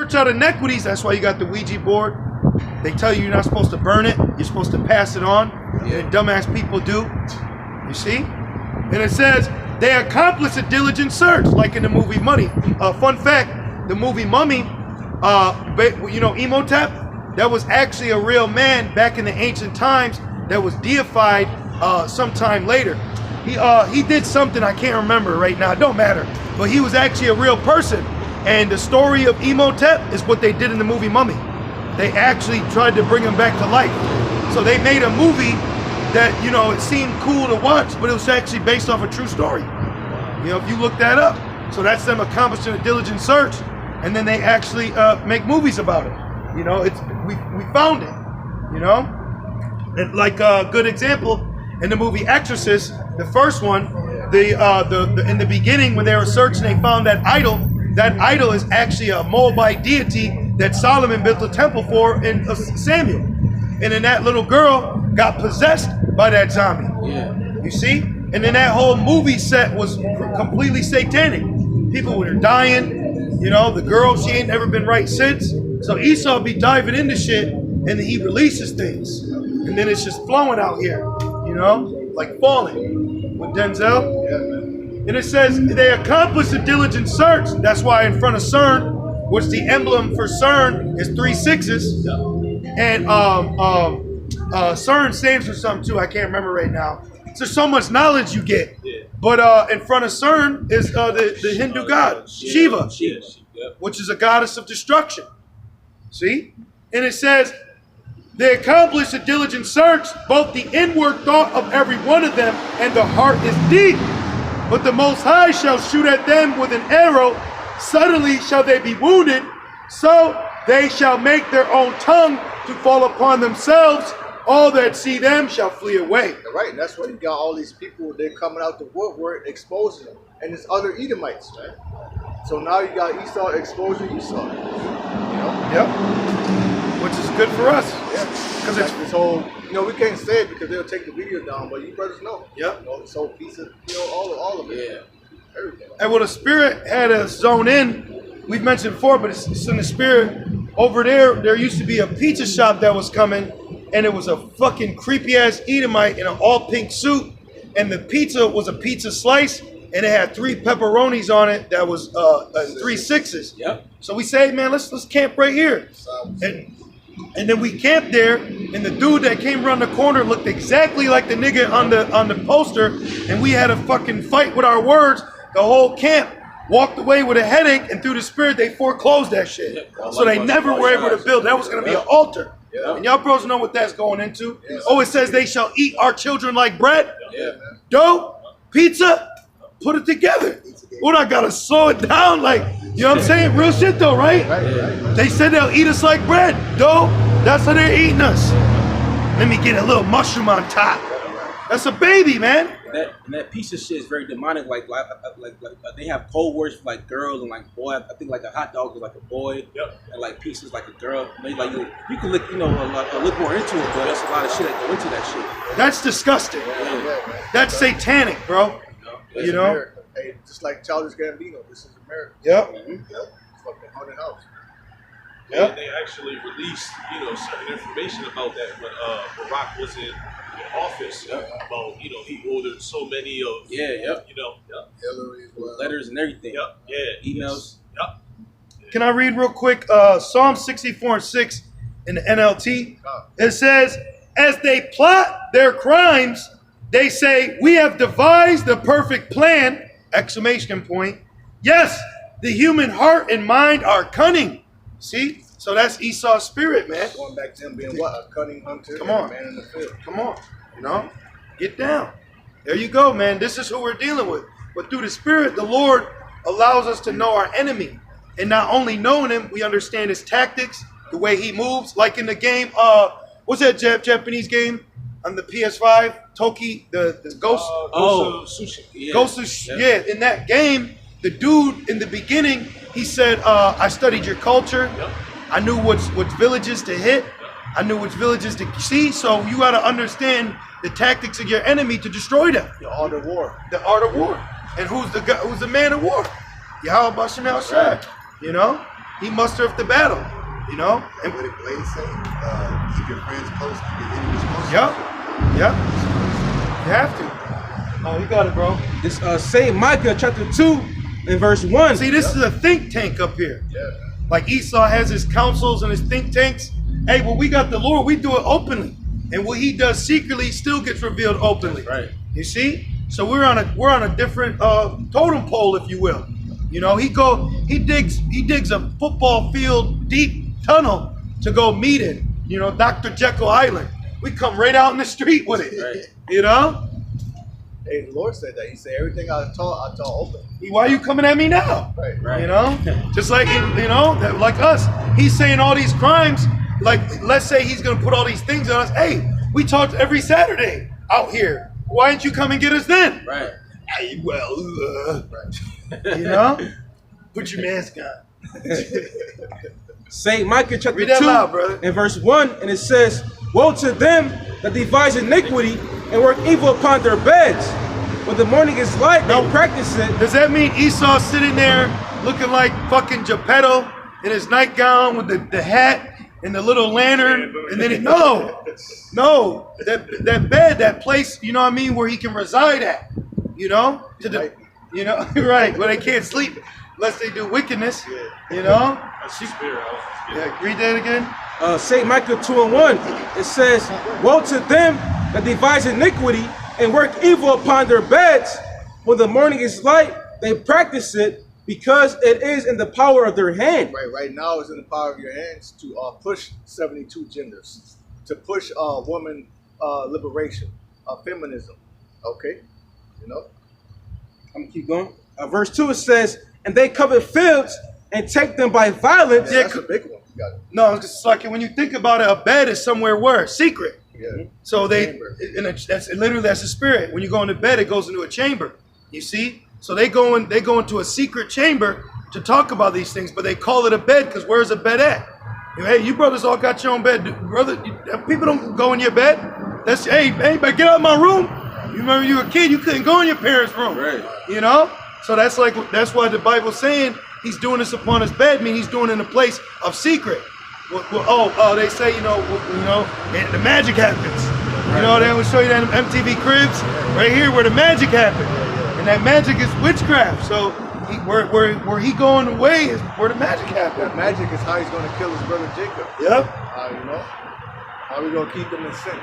search out inequities. That's why you got the Ouija board. They tell you you're not supposed to burn it. You're supposed to pass it on. And dumbass people do. You see? And it says, they accomplish a diligent search, like in the movie Mummy. Fun fact, the movie Mummy, you know, Imhotep, that was actually a real man back in the ancient times that was deified sometime later. He did something I can't remember right now, it don't matter. But he was actually a real person. And the story of Imhotep is what they did in the movie Mummy. They actually tried to bring him back to life. So they made a movie that, you know, it seemed cool to watch, but it was actually based off a true story. You know, if you look that up. So that's them accomplishing a diligent search, and then they actually make movies about it. You know, we found it, you know? And like a good example, in the movie Exorcist, the first one, in the beginning when they were searching, they found that idol. That idol is actually a Moabite deity that Solomon built a temple for in Samuel. And then that little girl got possessed by that zombie. Yeah. You see? And then that whole movie set was completely satanic. People were dying. You know, the girl, she ain't never been right since. So Esau be diving into shit, and then he releases things. And then it's just flowing out here, you know? Like Falling with Denzel. Yeah. And it says, they accomplished a diligent search. That's why in front of CERN, which the emblem for CERN is 3 6s. And CERN stands for something too, I can't remember right now. So there's so much knowledge you get. But in front of CERN is the Hindu god, Shiva, which is a goddess of destruction. See? And it says, they accomplished a diligent search, both the inward thought of every one of them and the heart is deep. But the Most High shall shoot at them with an arrow, suddenly shall they be wounded, so they shall make their own tongue to fall upon themselves. All that see them shall flee away. Right, and that's why you got all these people, they're coming out the woodwork exposing them. And it's other Edomites, right? So now you got Esau exposing Esau. You know? Yep. Which is good for us. Yeah. Because it's this whole, you know, we can't say it because they'll take the video down, but you brothers know. Yep. You know, this whole piece of, you know, all of it. Yeah. Everything. And well, the Spirit had us zone in. We've mentioned before, but it's in the Spirit. Over there used to be a pizza shop that was coming, and it was a fucking creepy ass Edomite in an all pink suit, and the pizza was a pizza slice, and it had 3 pepperonis on it that was 3 6s. Yep. So we say, man, let's camp right here. And then we camped there, and the dude that came around the corner looked exactly like the nigga on the poster, and we had a fucking fight with our words. The whole camp walked away with a headache, and through the Spirit they foreclosed that shit. Yeah, so they never were able to build. That was going to be an altar. Yeah. And y'all bros know what that's going into. Yeah. Oh, it says they shall eat our children like bread. Yeah. Dough, pizza, put it together. What, I got to slow it down? Like, you know what I'm saying? Real shit though, right? Right. They said they'll eat us like bread. Dough, that's how they're eating us. Let me get a little mushroom on top. That's a baby, man. And that piece of shit is very demonic. Like they have code words for like girls and like boy. I think like a hot dog is like a boy, and like pieces like a girl. Maybe like you can look, you know, look more into it, but there's a lot of shit that go into that shit. That's disgusting. Yeah. That's satanic, bro. You know. America. Hey, just like Childish Gambino, this is America. Yep. Yep. Fucking haunted house. Yeah, they actually released, you know, certain information about that when Barack was in office. About, you know, he ordered so many of, you know, Hillary as well. Letters and everything. Emails. Can I read real quick? Psalm 64:6 in the NLT. It says, as they plot their crimes, they say, we have devised the perfect plan! Exclamation point. Yes, the human heart and mind are cunning. See? So that's Esau's spirit, man. Going back to him being what? A cunning hunter. Come on. Man in the field. Come on. You know? Get down. There you go, man. This is who we're dealing with. But through the Spirit, the Lord allows us to know our enemy. And not only knowing him, we understand his tactics, the way he moves. Like in the game, what's that Japanese game on the PS5? Toki, the Ghost. Ghost of Tsushima. Ghost of, in that game, the dude in the beginning, he said, I studied your culture. I knew which villages to hit. I knew which villages to see. So you got to understand the tactics of your enemy to destroy them. The art of war. The art of war. And who's the man of war? Yahweh Bashem El Shai. You know? he mustereth the battle. You know? And what did Blade say? Keep your friends close, keep your enemies close. Yep. Yep. You have to. Oh, you got it, bro. This St. Micah chapter 2 and verse 1. See, this is a think tank up here. Yeah. Like Esau has his councils and his think tanks. Hey, when we got the Lord, we do it openly. And what he does secretly still gets revealed openly. Right. You see? So we're on a different totem pole, if you will. You know, he digs a football field deep tunnel to go meet it. You know, Dr. Jekyll Island. We come right out in the street with it. Right. You know? Hey, the Lord said that. He said, everything I taught open. Why are you coming at me now? Right. Right. You know? Just like, you know, like us. He's saying all these crimes. Like, let's say he's going to put all these things on us. Hey, we talked every Saturday out here. Why didn't you come and get us then? Right. Hey, well, you know? Put your mask on. St. Micah chapter Read that 2 loud, brother. and verse 1, and it says, woe to them that devise iniquity and work evil upon their beds. When the morning is light, they practice it. Does that mean Esau sitting there looking like fucking Geppetto in his nightgown with the hat and the little lantern? And then no, that bed, that place, you know what I mean, where he can reside at, you know? You know, right, where they can't sleep unless they do wickedness, you know? That's the spirit. Yeah, read that again. St. Micah 2 and 1, it says, woe to them that devise iniquity and work evil upon their beds. When the morning is light, they practice it because it is in the power of their hand. Right now it's in the power of your hands to push 72 genders, to push woman liberation, feminism. Okay? You know? I'm gonna keep going. Verse 2, it says, and they covet fields and take them by violence. Yeah, that's a big one. You got it. No, it's like when you think about it, a bed is somewhere where? Secret. Yeah. So Chamber. that's literally a spirit. When you go into bed, it goes into a chamber. You see? So they go into a secret chamber to talk about these things, but they call it a bed because where's a bed at? Hey, you brothers all got your own bed, brother. People don't go in your bed. That's hey, but get out of my room. You remember you were a kid, you couldn't go in your parents' room. Right. You know? So that's why the Bible's saying he's doing this upon his bed. I mean, he's doing it in a place of secret. They say, you know, and the magic happens. You know, they will show you that in MTV Cribs, right here where the magic happened. And that magic is witchcraft. So where he going away is where the magic happened. That magic is how he's going to kill his brother Jacob. Yep. You know? How we going to keep them in sin?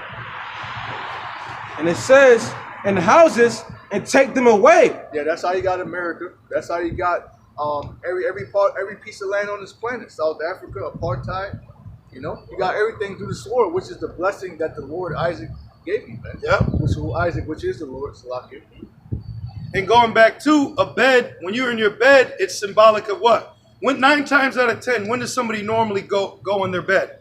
And it says, in houses and take them away. Yeah, that's how you got America. That's how you got every piece of land on this planet. South Africa, apartheid. You know, you got everything through the sword, which is the blessing that the Lord Isaac gave you, man. Yep. Which is the Lord, Salakia. And going back to a bed, when you're in your bed, it's symbolic of what? 9 times out of 10, when does somebody normally go in their bed?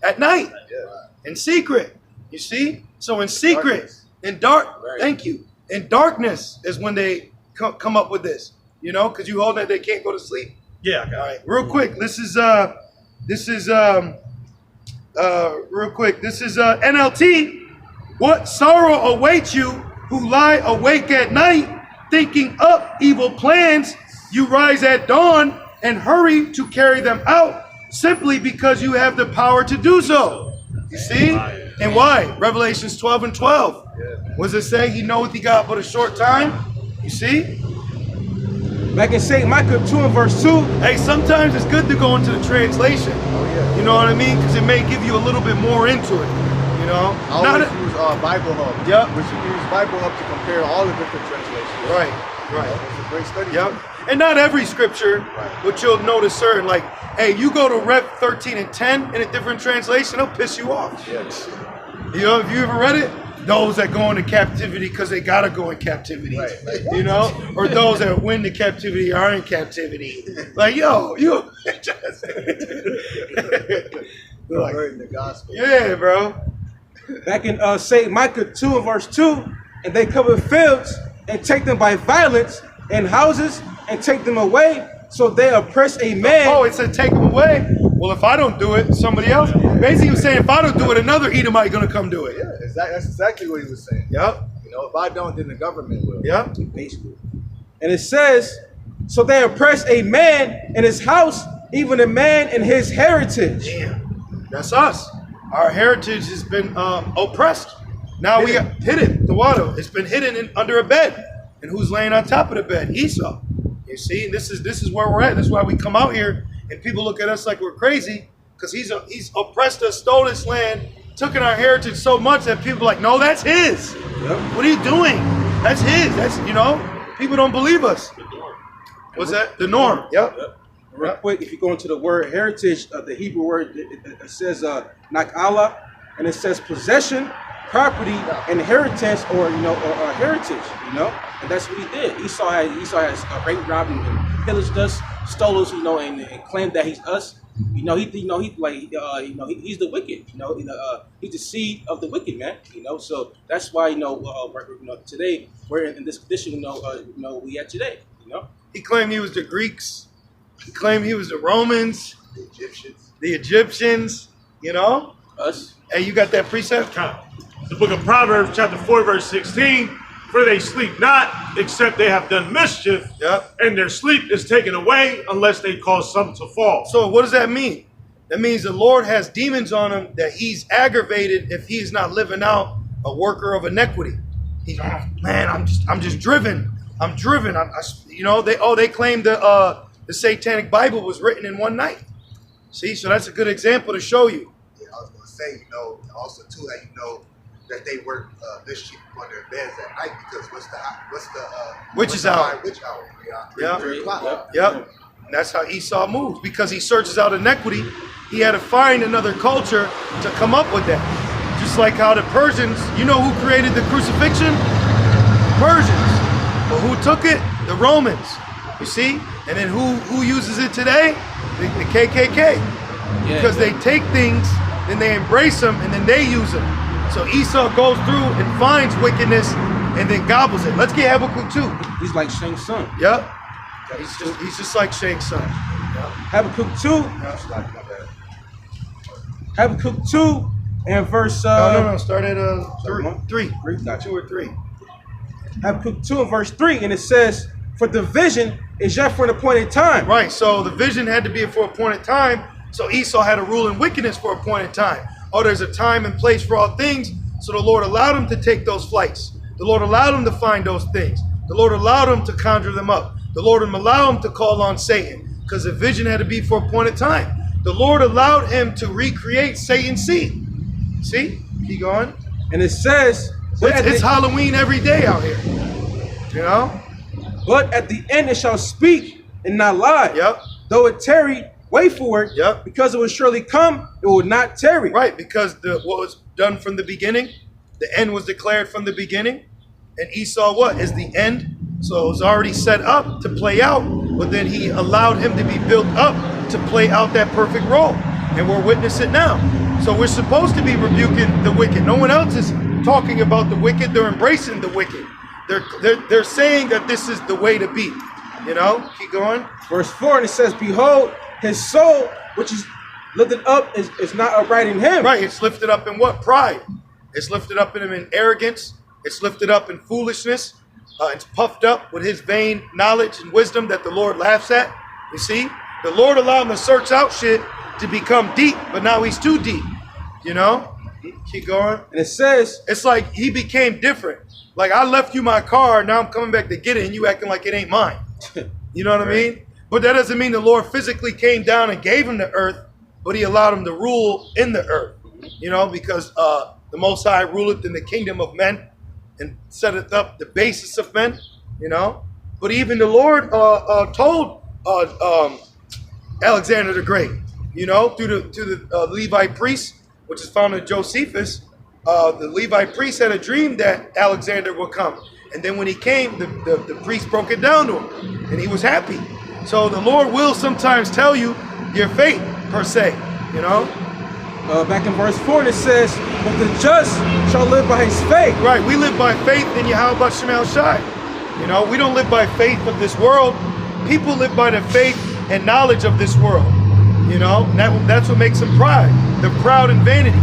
At night. Yeah. In secret. You see? So in secret, Darkness. Thank you. In darkness is when they come up with this. You know, because you hold that they can't go to sleep. Yeah, I got All right, real quick. This is NLT. What sorrow awaits you who lie awake at night, thinking up evil plans? You rise at dawn and hurry to carry them out, simply because you have the power to do so. You see? And why? Revelations 12 and 12. What does it say? He knoweth he got but a short time. You see? Back in St. Micah 2 and verse 2. Hey, sometimes it's good to go into the translation. You know what I mean? Because it may give you a little bit more into it. You know? I always use Bible Hub. Yep. Which you use Bible Hub to compare all the different translations. Right. It's a great study. Yep. And not every scripture, but you'll notice certain, like, hey, you go to Rev 13 and 10 in a different translation, it'll piss you off. Yes. You know, have you ever read it? Those that go into captivity because they gotta go in captivity. Right. You know? Or those that win the captivity are in captivity. Like, yo, you Like, in the gospel. yeah, bro. Back in St. Micah 2 and verse 2. And they cover fields and take them by violence, and houses and take them away. So they oppress a man. Oh, it said take them away. Well, if I don't do it, somebody else. Basically, he was saying if I don't do it, another Edomite gonna come do it. Yeah, that's exactly what he was saying. Yep. You know, if I don't, then the government will. Yep. Basically. And it says, so they oppress a man in his house even a man in his heritage. Damn, that's us. Our heritage has been oppressed. Now we got hidden. The water, it's been hidden under a bed. And who's laying on top of the bed? Esau. You see, this is where we're at. This is why we come out here and people look at us like we're crazy, because he's oppressed us, stole this land, took in our heritage so much that people are like, no, that's his. Yep. What are you doing? That's his. That's, you know, people don't believe us. The norm. What's that? The norm. Yep. Real quick, if you go into the word heritage, the Hebrew word, it says nak'ala, and it says possession, property, inheritance, or or heritage. And that's what he did. Esau has raped, robbed, and pillaged us, stole us, and claimed that he's us. He's the wicked. He's the seed of the wicked, man. So that's why today we're in this condition. We at today. He claimed he was the Greeks. He claimed he was the Romans, the Egyptians. Us. Hey, you got that precept? The book of Proverbs, chapter 4, verse 16. For they sleep not, except they have done mischief, and their sleep is taken away unless they cause some to fall. So what does that mean? That means the Lord has demons on him that he's aggravated if he's not living out a worker of iniquity. He's, man, I'm just driven. I'm driven. They claim the Satanic Bible was written in one night. See, so that's a good example to show you. Yeah, I was going to say, also too, how that they work mischief on their beds at night, because what's the Witch hour? Witch hour. Yeah. 3 o'clock. Yep. And that's how Esau moves, because he searches out iniquity. He had to find another culture to come up with that. Just like how the Persians, who created the crucifixion? Persians. But who took it? The Romans. You see? And then who uses it today? The KKK. Because they take things, then they embrace them, and then they use them. So Esau goes through and finds wickedness and then gobbles it. Let's get Habakkuk 2. He's like Shang's son. Yep. He's just like Shang's son. Yep. Habakkuk 2. Habakkuk 2 and verse... No. Start at 3. 2 or 3. Habakkuk 2 and verse 3. And it says, for the vision is yet for an appointed time. Right. So the vision had to be for appointed time. So Esau had to rule in wickedness for appointed time. Oh, there's a time and place for all things. So the Lord allowed him to take those flights. The Lord allowed him to find those things. The Lord allowed him to conjure them up. The Lord allowed him to call on Satan, because the vision had to be for appointed time. The Lord allowed him to recreate Satan's seed. See? Keep going. And it says... It's Halloween every day out here. But at the end it shall speak and not lie. Yep. Though it tarry, wait for it. Yep. Because it will surely come, it will not tarry. Right, because what was done from the beginning, the end was declared from the beginning. And Esau is the end. So it was already set up to play out, but then he allowed him to be built up to play out that perfect role. And we're witnessing it now. So we're supposed to be rebuking the wicked. No one else is talking about the wicked. They're embracing the wicked. They're saying that this is the way to be. Keep going. Verse 4, and it says, behold, his soul, which is lifted up, is not upright in him. Right, it's lifted up in what? Pride. It's lifted up in him in arrogance. It's lifted up in foolishness. It's puffed up with his vain knowledge and wisdom that the Lord laughs at. You see? The Lord allowed him to search out shit to become deep, but now he's too deep. Keep going. And it says, it's like he became different. Like, I left you my car, now I'm coming back to get it, and you acting like it ain't mine. You know what I mean? But that doesn't mean the Lord physically came down and gave him the earth, but he allowed him to rule in the earth. Because the Most High ruleth in the kingdom of men and setteth up the basis of men. But even the Lord told Alexander the Great, through the Levite priest, which is found in Josephus. The Levite priest had a dream that Alexander would come. And then when he came, the priest broke it down to him. And he was happy. So the Lord will sometimes tell you your fate, per se. Back in verse 4, it says, but the just shall live by his faith. Right, we live by faith in Yahweh Shemal Shai. We don't live by faith of this world. People live by the faith and knowledge of this world. That's what makes them pride. They're proud and vanity.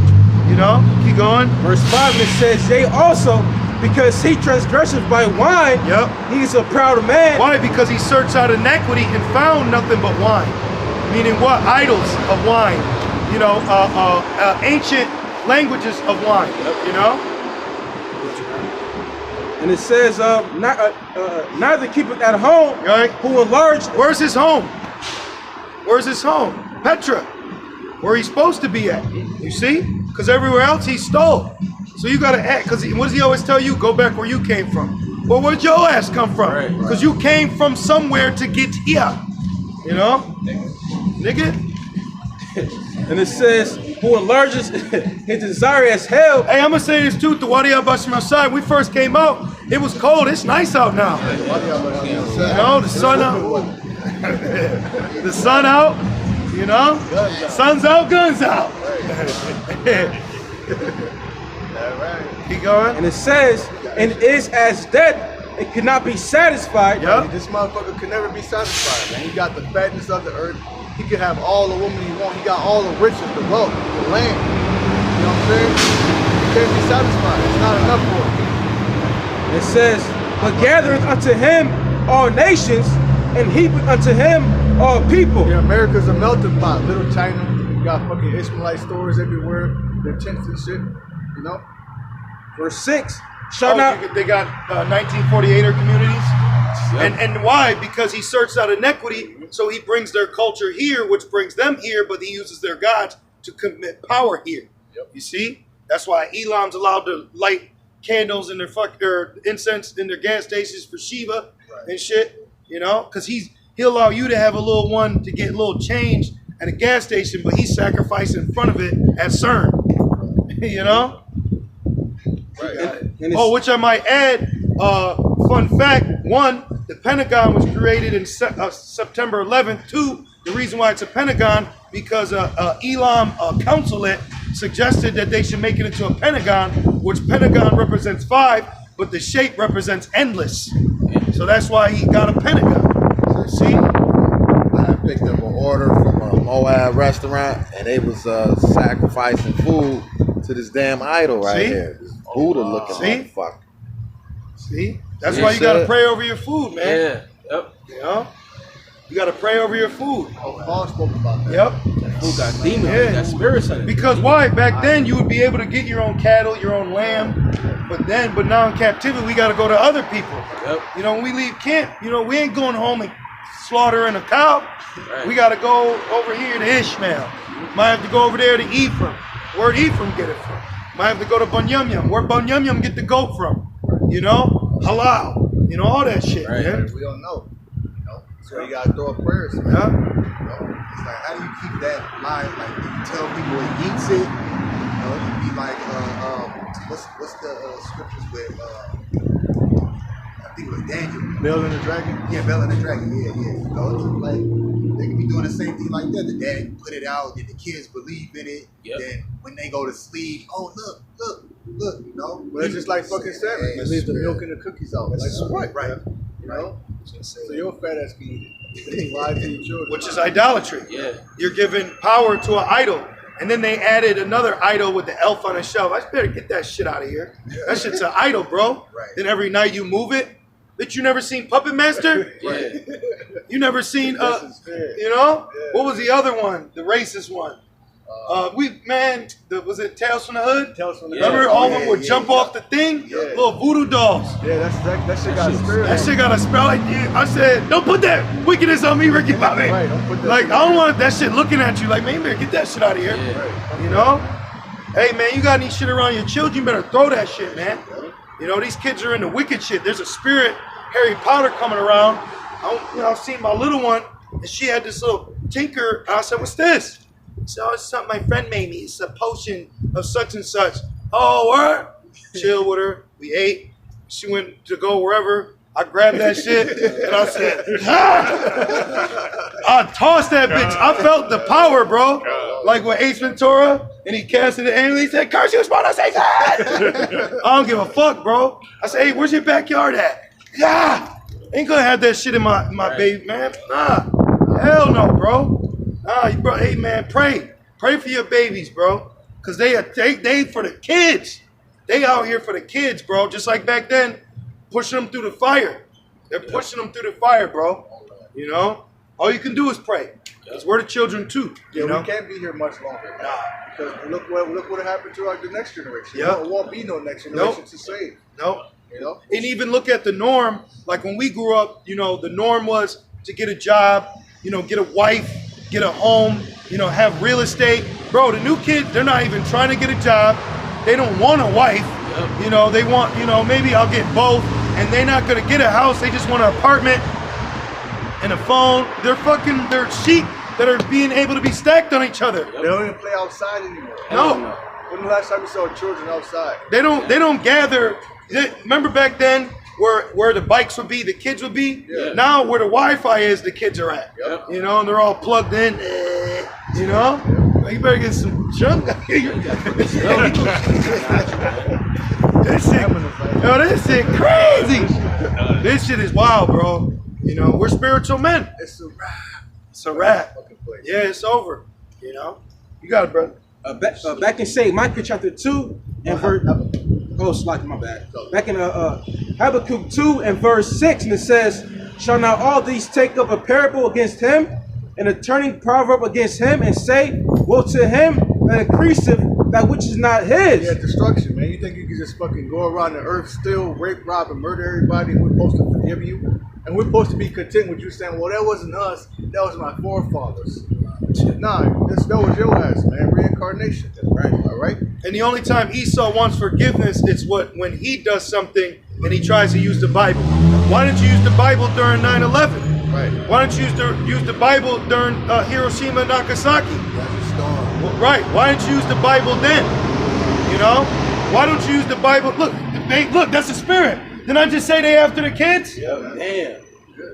Keep going. Verse 5, it says, yea, also, because he transgresseth by wine, he is a proud man. Why? Because he searched out iniquity and found nothing but wine. Meaning what? Idols of wine. You know, ancient languages of wine. You know. And it says, neither keep it at home, Right. who enlarged. Where's his home? Where's his home? Petra. Where he's supposed to be at. You see? Because everywhere else he stole. So you gotta act. Because what does he always tell you? Go back where you came from. Well, where'd your ass come from? Because you came from somewhere to get here. You know? Nigga. And it says, who enlarges his desire as hell. Hey, I'm gonna say this too. The Wadi Abashim outside. We first came out. It was cold. It's nice out now. You know, the sun out. The sun out. You know, sun's out, guns out. Keep going. And it says, and is as dead, it cannot be satisfied. Yep. This motherfucker can never be satisfied, man. He got the fatness of the earth. He can have all the women he wants. He got all the riches, the wealth, the land. You know what I'm saying? He can't be satisfied. It's not enough for him. It says, but gathereth unto him all nations, and heapeth unto him all people. Yeah, America's a melting pot. Little China. You got fucking Ishmaelite stores everywhere. Their tents and shit. You know? Verse 6, shall not. They got 1948er communities. And why? Because he searched out inequity, so he brings their culture here, which brings them here, but he uses their gods to commit power here. You see? That's why Elam's allowed to light candles in their incense in their gas stations for Shiva and shit, you know? Because he'll allow you to have a little one to get a little change at a gas station, but he's sacrificing in front of it at CERN. You know? Oh, which I might add, fun fact, one, the Pentagon was created in September 11th. Two, the reason why it's a Pentagon, because Elam consulate suggested that they should make it into a Pentagon, which Pentagon represents 5, but the shape represents endless. So that's why he got a Pentagon. See? I picked up an order from a Moab restaurant, and they was sacrificing food to this damn idol right here. This Buddha looking motherfucker. See? That's why you gotta pray over your food, man. Yeah. Yep. You know? You gotta pray over your food. Paul spoke about that. Yep. Who got demons? Got spirits in it. Because why? Back then you would be able to get your own cattle, your own lamb. But now in captivity we gotta go to other people. Yep. You know, when we leave camp, you know, we ain't going home and slaughtering a cow. Right. We gotta go over here to Ishmael. Might have to go over there to Ephraim. Where'd Ephraim get it from? Might have to go to Bunyamyam. Where'd Bunyamyam get the goat from? You know? Halal. You know, all that shit, man. We don't know. You know? So you gotta throw up prayers, man. Yeah. You know? It's like, how do you keep that alive? Like, you tell people it eats it. You know, it'd be like, what's the scriptures with, I think it was Daniel. Bell and the dragon? Yeah, Bell and the Dragon. Yeah. You know, it's like, they can be doing the same thing like that. The dad put it out, then the kids believe in it. Yep. Then when they go to sleep, oh, look, you know? Well, it's just like fucking salmon. They leave the milk and the cookies out. Like, Right. you know? So your fat ass can eat it. Lie to your children. Which is idolatry. Yeah. You're giving power to an idol. And then they added another idol with the elf on a shelf. I better get that shit out of here. That shit's an idol, bro. Right. Then every night you move it. Bitch, you never seen Puppet Master? Yeah. You never seen, you know? Yeah. What was the other one? The racist one? Was it Tales from the Hood? Tales from the Remember, Hood. all of them would jump off the thing? Yeah. Little voodoo dolls. Yeah, that shit got a spirit. That shit got a spell. I said, don't put that wickedness on me, Ricky Bobby. Right, don't put that Like, shit I don't want that shit looking at you. Like, man, you better get that shit out of here. Yeah. You know? Hey, man, you got any shit around your children, you better throw that shit, man. You know, these kids are into wicked shit. There's a spirit, Harry Potter, coming around. I seen my little one, and she had this little tinker. I said, what's this? She said, oh, it's something my friend made me. It's a potion of such and such. Oh, what? Chill with her. We ate. She went to go wherever. I grabbed that shit, and I said, I tossed that bitch. I felt the power, bro. Like with Ace Ventura, and he casted the alien. He said, curse you, smart, I say that. I don't give a fuck, bro. I said, hey, where's your backyard at? Ain't gonna have that shit in my baby, man. Nah. Hell no, bro. Nah, bro. Hey, man, pray. Pray for your babies, bro. Because they for the kids. They out here for the kids, bro. Just like back then, pushing them through the fire. They're pushing them through the fire, bro. You know? All you can do is pray. Because we're the children too. Yeah, You know? we can't be here much longer. Nah. Because look what happened to the next generation. Yep. There won't be no next generation Nope. to save. Nope. You know? And even look at the norm. Like when we grew up, you know, the norm was to get a job, you know, get a wife, get a home, you know, have real estate. Bro, the new kids, they're not even trying to get a job. They don't want a wife. You know, they want, you know, maybe I'll get both. And they're not going to get a house. They just want an apartment and a phone. They're sheep that are being able to be stacked on each other. They don't even play outside anymore. No. When the last time you saw children outside? They don't gather. Remember back then where the bikes would be, the kids would be? Yeah. Now where the Wi-Fi is, the kids are at. Yep. You know, and they're all plugged in. You know? You better get some junk. This shit crazy. This shit is wild, bro. You know, we're spiritual men. It's a wrap. It's a wrap. Fucking place. Yeah, it's over. You know? You got it, brother. Back in St. Micah chapter 2 and verse. Oh, slide, my bad. Back in Habakkuk 2 and verse 6, and it says, "Shall not all these take up a parable against him, and a turning proverb against him, and say, woe to him that increaseth that which is not his?" Yeah, destruction, man. You think you can just fucking go around the earth, steal, rape, rob, and murder everybody, and we're supposed to forgive you? And we're supposed to be content with you saying, well, that wasn't us, that was my forefathers. Nah, that was your ass, man. Reincarnation. That's right. All right? And the only time Esau wants forgiveness is when he does something and he tries to use the Bible. Why didn't you use the Bible during 9/11? Right. Why don't you use the Bible during Hiroshima and Nagasaki? That's a storm. Well, right. Why didn't you use the Bible then? You know? Why don't you use the Bible? Look, that's the spirit. Didn't I just say they after the kids? Yeah, damn.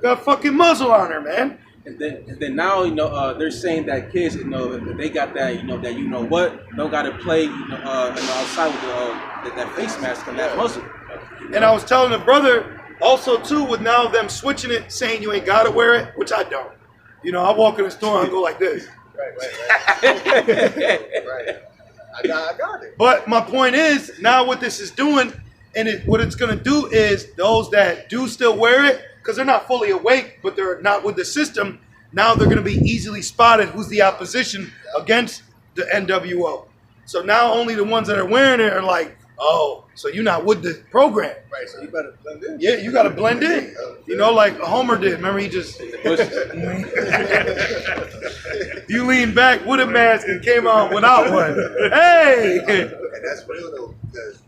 Got a fucking muzzle on her, man. And then now, you know, they're saying that kids, you know, they got that, you know, don't got to play, you know, outside with that face mask and that muzzle. And I was telling the brother also too, with now them switching it, saying you ain't gotta wear it, which I don't. You know, I walk in the store and I go like this. Right. Right. I got it. But my point is, now what this is doing, and what it's gonna do is those that do still wear it, because they're not fully awake, but they're not with the system, now they're gonna be easily spotted who's the opposition against the NWO. So now only the ones that are wearing it are like, oh, so you're not with the program. Right, so you better blend in. Yeah, you gotta blend in. You know, like Homer did. Remember, he just you leaned back with a mask and came out without one. Hey! And that's real though, because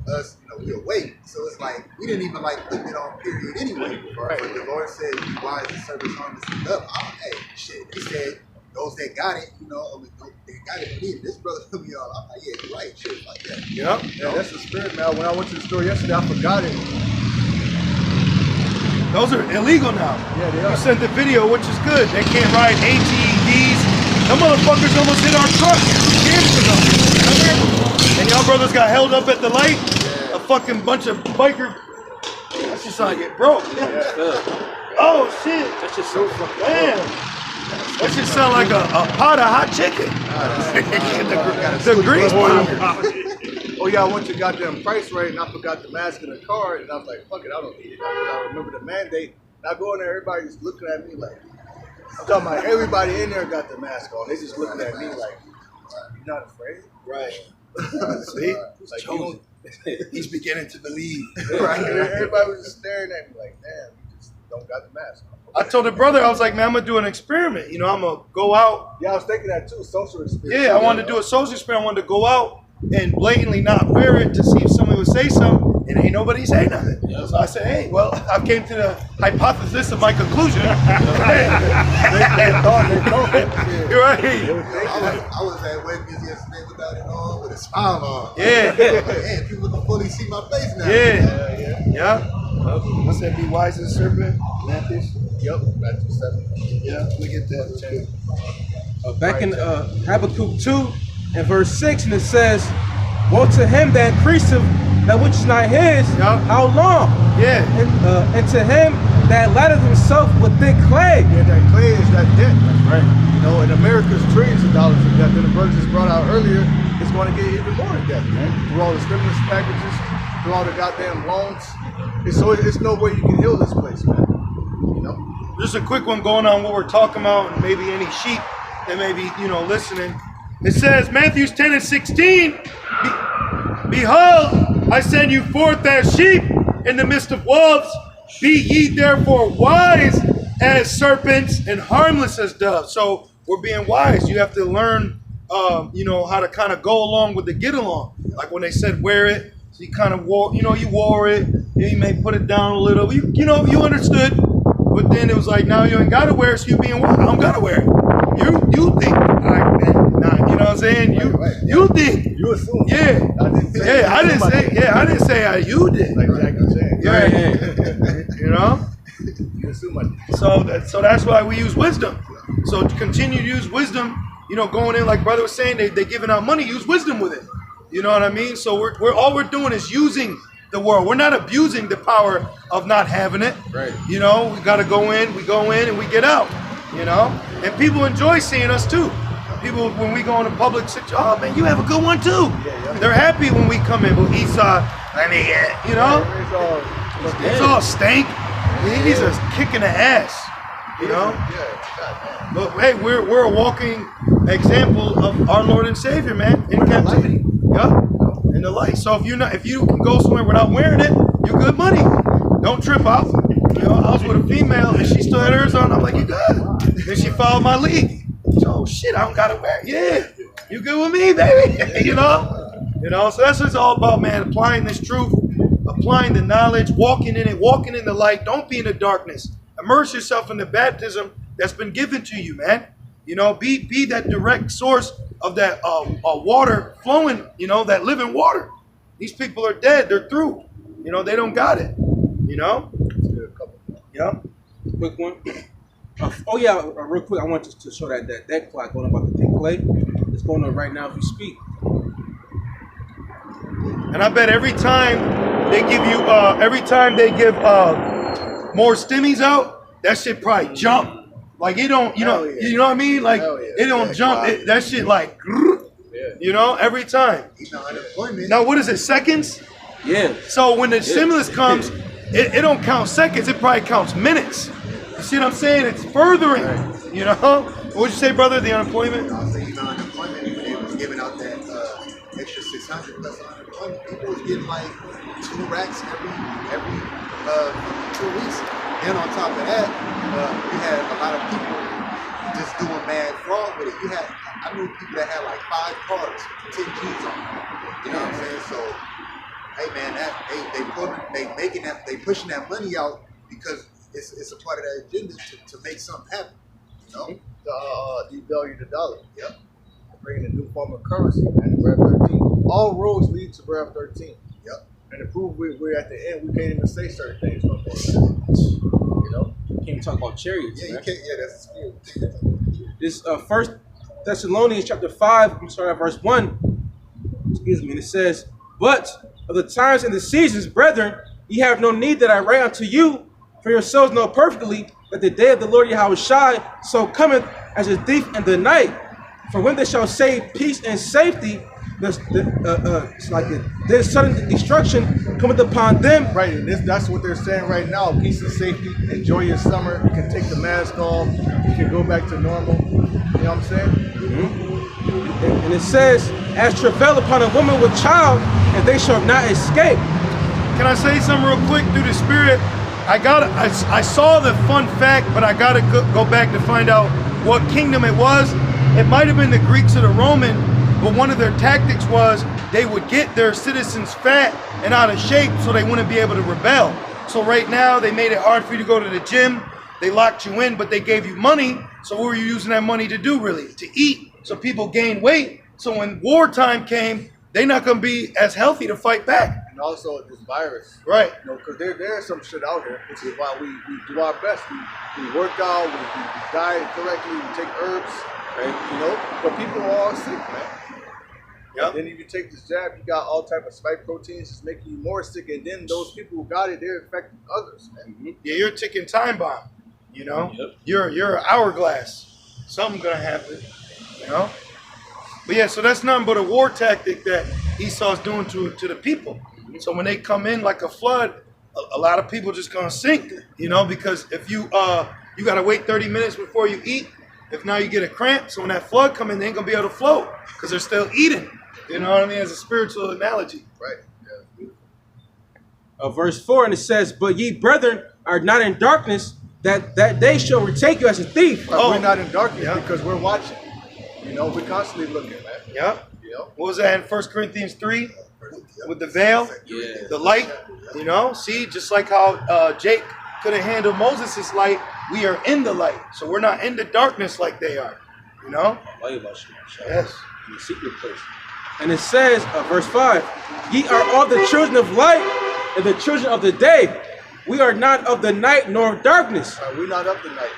us, we awake, so it's like we didn't even like put it on period anyway. Right. But the Lord said, "Be wise and serve His harvest and up." Hey, shit. He said, "Those that got it, they got it." Me, this brother put me on. I'm like, "Yeah, you're right." Shit like that. Yep. Yeah, that's the spirit, man. When I went to the store yesterday, I forgot it. Those are illegal now. Yeah, they are. You sent the video, which is good. They can't ride ATVs. Them motherfuckers almost hit our truck. And y'all brothers got held up at the light. A fucking bunch of biker. That's just how I get broke. Oh shit. That's just so fucking. Man. That should sound like a pot of hot chicken. The grease monger. Oh yeah, I went to goddamn Price Right and I forgot the mask in the car and I was like, fuck it, I don't need it. I remember the mandate. And I go in there, everybody's looking at me like, I'm talking about everybody in there got the mask on. They just looking at me like, you're not afraid? Right. See? Like, you don't, He's beginning to believe. right? Everybody was just staring at me like, damn, you just don't got the mask on. I told the brother, I was like, man, I'm gonna do an experiment. You know, I'm gonna go out. Yeah, I was thinking that too, social experience. Yeah, I wanted to do a social experiment. I wanted to go out and blatantly not wear it to see if somebody would say something, and ain't nobody say nothing. So I said, hey, well, I came to the hypothesis of my conclusion. They thought You're right. I was at Wegmans yesterday without it on, with a smile on. Yeah. Man, people can fully see my face now. Yeah. I said, be wise as a serpent. Matthew. Yep, Matthew 7. Yeah, look at that. Back in Habakkuk 2 and verse 6, and it says, woe to him that increaseth that which is not his, how long? Yeah. And to him that laddeth himself with thick clay. Yeah, that clay is that debt. Right. You know, in America's trillions of dollars of debt. Then the brother just brought out earlier, it's going to get even more in debt, man. Through all the stimulus packages, through all the goddamn loans. It's no way you can heal this place, man. You know? just a quick one going on what we're talking about, and maybe any sheep that may be, listening. It says, Matthew 10:16, Behold, I send you forth as sheep in the midst of wolves. Be ye therefore wise as serpents and harmless as doves. So we're being wise. You have to learn, how to kind of go along with the get along. Like when they said wear it, so you kind of wore, you wore it. Then you may put it down a little. You understood. But then it was like, now you ain't got to wear it, so you being wise. I don't got to wear it. You think, nah, you know what I'm saying? You think. You assume. Yeah. I didn't say how you did. Like Jack was saying. Yeah. You assume I did. So that's why we use wisdom. So to continue to use wisdom, going in like brother was saying, they giving out money, use wisdom with it. You know what I mean? So we're all we're doing is using the world. We're not abusing the power of not having it. Right. We got to go in and we get out. And people enjoy seeing us too. People, when we go in a public situation, oh man, you have a good one too. They're happy when we come in. But Esau, let me get, it's all stank. He needs a kick in the ass. But hey, we're a walking example of our Lord and Savior, man, in captivity. Yeah, in the light. So if you can go somewhere without wearing it, you're good money. Don't trip out. I was with a female and she still had hers on. I'm like, you good? Then she followed my lead. Oh shit, I don't gotta wear it. Yeah, you good with me, baby? So that's what it's all about, man. Applying this truth, applying the knowledge, walking in it, walking in the light. Don't be in the darkness. Immerse yourself in the baptism that's been given to you, man. Be that direct source of that water flowing, that living water. These people are dead. They're through. They don't got it. Yeah. Quick one. Real quick, I want to show that clock going about the pink play. It's going on right now as we speak. And I bet every time they give more stimmies out, that shit probably jump. Like it don't, you know what I mean? Like it don't jump. That shit like, every time. Now what is it? Seconds? Yeah. So when the stimulus comes, it don't count seconds. It probably counts minutes. You see what I'm saying? It's furthering. What would you say, brother? The unemployment? I was saying, unemployment, when they was giving out that extra 600 plus unemployment, people was getting like 2 racks every 2 weeks. And on top of that, you had a lot of people just doing mad fraud with it. I knew people that had like 5 cards, 10 G's on them. You know what I'm saying? So, hey man, they pushing that money out because it's a part of that agenda to make something happen. Devalue the dollar. Yep. Bringing a new form of currency, man. Rev 13. All roads lead to Rev 13. Yep. And to prove we're at the end, we can't even say certain things no more. You can't even talk about chariots. Yeah, man. you can't. Yeah, that's the spirit. This 1 Thessalonians chapter 5, I'm sorry, verse 1. Excuse me. And it says, "But of the times and the seasons, brethren, ye have no need that I write unto you, for yourselves know perfectly that the day of the Lord Yahushua so cometh as a thief in the night. For when they shall say peace and safety, it's like there's sudden destruction cometh upon them." Right, and that's what they're saying right now. Peace and safety. Enjoy your summer. You can take the mask off. You can go back to normal. You know what I'm saying? Mm-hmm. And it says, "As travail upon a woman with child, and they shall not escape." Can I say something real quick through the spirit? I saw the fun fact, but I gotta go back to find out what kingdom it was. It might have been the Greeks or the Roman, but one of their tactics was they would get their citizens fat and out of shape so they wouldn't be able to rebel. So right now they made it hard for you to go to the gym. They locked you in, but they gave you money. So what were you using that money to do, really? To eat. So people gained weight. So when wartime came, they're not gonna be as healthy to fight back. And also this virus. Right. Because there's some shit out here, which is why we do our best. We work out, we diet correctly, we take herbs, right? But people are all sick, man. Yep. And then if you take this jab, you got all type of spike proteins just making you more sick. And then those people who got it, they're infecting others, man. Mm-hmm. Yeah, you're a ticking time bomb. Yep. You're an hourglass. Something's gonna happen. But yeah, so that's nothing but a war tactic that Esau's doing to the people. So when they come in like a flood, a lot of people just gonna sink, because if you You got to wait 30 minutes before you eat. If now you get a cramp, so when that flood come in, they ain't going to be able to float because they're still eating. You know what I mean? As a spiritual analogy. Right. Verse 4, and it says, "But ye brethren are not in darkness, that day shall retake you as a thief." But we're not in darkness because we're watching. You know, we're constantly looking, man. Yeah. You know? What was that in 1 Corinthians 3? With the veil? Yeah. The light? You know? See, just like how Jake couldn't handle Moses' light, we are in the light. So we're not in the darkness like they are. You know? Yes. In the secret place. And it says, verse 5, "Ye are all the children of light and the children of the day. We are not of the night nor of darkness." We're not up the night,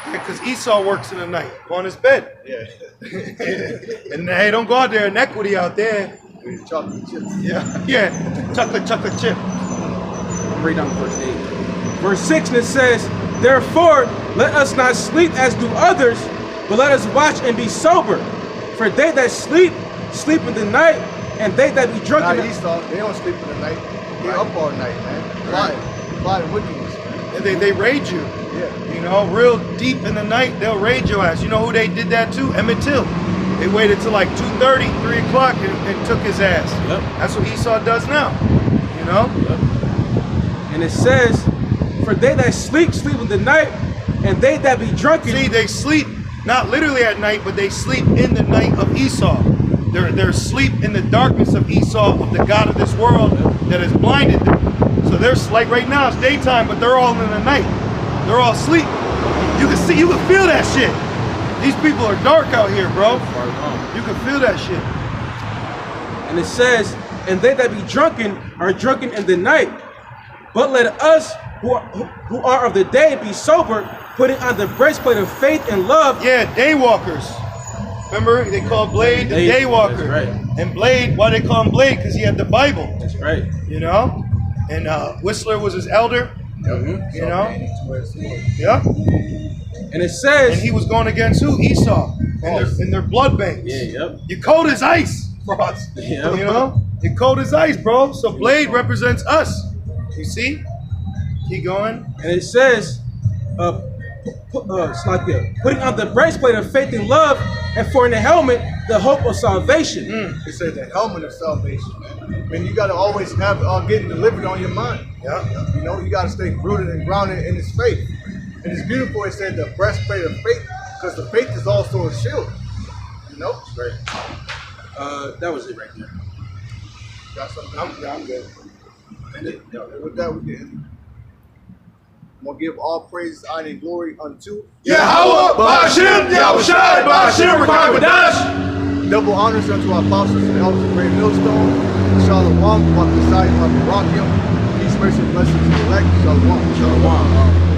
man. Because Esau works in the night on his bed. Yeah. And hey, don't go out there, inequity out there. Chocolate chips. Yeah. Yeah. Chocolate chip. Read down verse 8. Verse 6, and it says, "Therefore, let us not sleep as do others, but let us watch and be sober. For they that sleep, sleep in the night, and they that be drunk Not in the..." Esau, they don't sleep in the night. They're up all night, man. Plotting wickedness, man. And they raid you. Yeah. You know, real deep in the night, they'll raid your ass. You know who they did that to? Emmett Till. They waited till like 2:30, 3 o'clock and took his ass. Yep. That's what Esau does now. You know? Yep. And it says, "For they that sleep, sleep in the night, and they that be drunken..." See, they sleep, not literally at night, but they sleep in the night of Esau. They're asleep in the darkness of Esau, of the God of this world that has blinded them. So they're like right now, it's daytime, but they're all in the night. They're all asleep. You can see, you can feel that shit. These people are dark out here, bro. You can feel that shit. And it says, "And they that be drunken are drunken in the night. But let us who are of the day be sober, putting on the breastplate of faith and love." Yeah, daywalkers. Remember, they called Blade the daywalker. That's right. And Blade, why they call him Blade? Because he had the Bible. That's right. You know? And Whistler was his elder. Mm-hmm. You know? Yeah. And it says... And he was going against who? Esau. In their blood banks. Yeah, yep. You're cold as ice, Frost. Yeah. You know? You're cold as ice, bro. So Blade represents us. You see? Keep going. And it says, it's like putting on the breastplate of faith and love, and for in the helmet, the hope of salvation. It says the helmet of salvation, man. I mean, you got to always have getting delivered on your mind. Yeah. You know, you got to stay rooted and grounded in His faith. And it's beautiful. It said the breastplate of faith, because the faith is also a shield. You know? Right. That was it right there. Got something? I'm good. And with that, we can. I'm going to give all praise, honor, and glory unto Yahweh, Ba'ashem, Yahushai, Ba'ashem, Rakakadash. double honors unto our apostles and elders of Great Millstone. Shalom, walk beside my Barakium. Peace, mercy, and blessings to the elect. Shalom. Shalom.